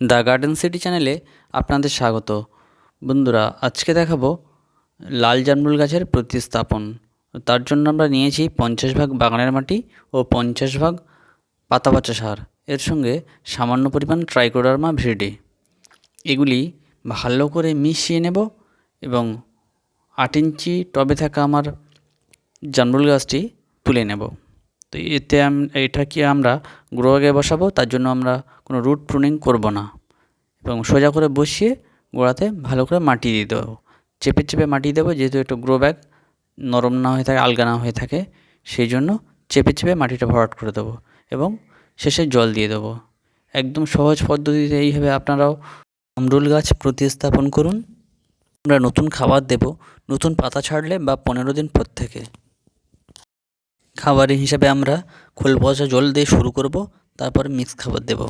The garden city চ্যানেলে আপনাদের স্বাগত। বন্ধুরা, আজকে দেখাবো লাল জামরুল গাছের প্রতিস্থাপন। তার জন্য আমরা নিয়েছি 50 ভাগ বাগানের মাটি ও 50 ভাগ পাতা পচা সার, এর সঙ্গে সামান্য পরিমাণ ট্রাইকোডার্মা ভিরিডি। এগুলি ভালো করে মিশিয়ে নেব এবং 8 ইঞ্চি টবে থাকা আমার জামরুল গাছটি তুলে নেব। তো এটাকে আমরা গ্রো ব্যাগে বসাবো, তার জন্য আমরা কোনো রুট প্রুনিং করব না এবং সোজা করে বসিয়ে গোড়াতে ভালো করে মাটি দিয়ে দেবো। চেপে চেপে মাটি দেবো, যেহেতু একটু গ্রো ব্যাগ নরম না হয়ে থাকে, আলগা না হয়ে থাকে, সেই জন্য চেপে চেপে মাটিটা ভরাট করে দেবো এবং শেষে জল দিয়ে দেবো। একদম সহজ পদ্ধতিতে এইভাবে আপনারাও জামরুল গাছ প্রতিস্থাপন করুন। আমরা নতুন খাবার দেব নতুন পাতা ছাড়লে বা 15 দিন পর থেকে। খাবারের হিসাবে আমরা খোল পচা জল দিয়ে শুরু করব, তারপর মিক্স খাবার দেব।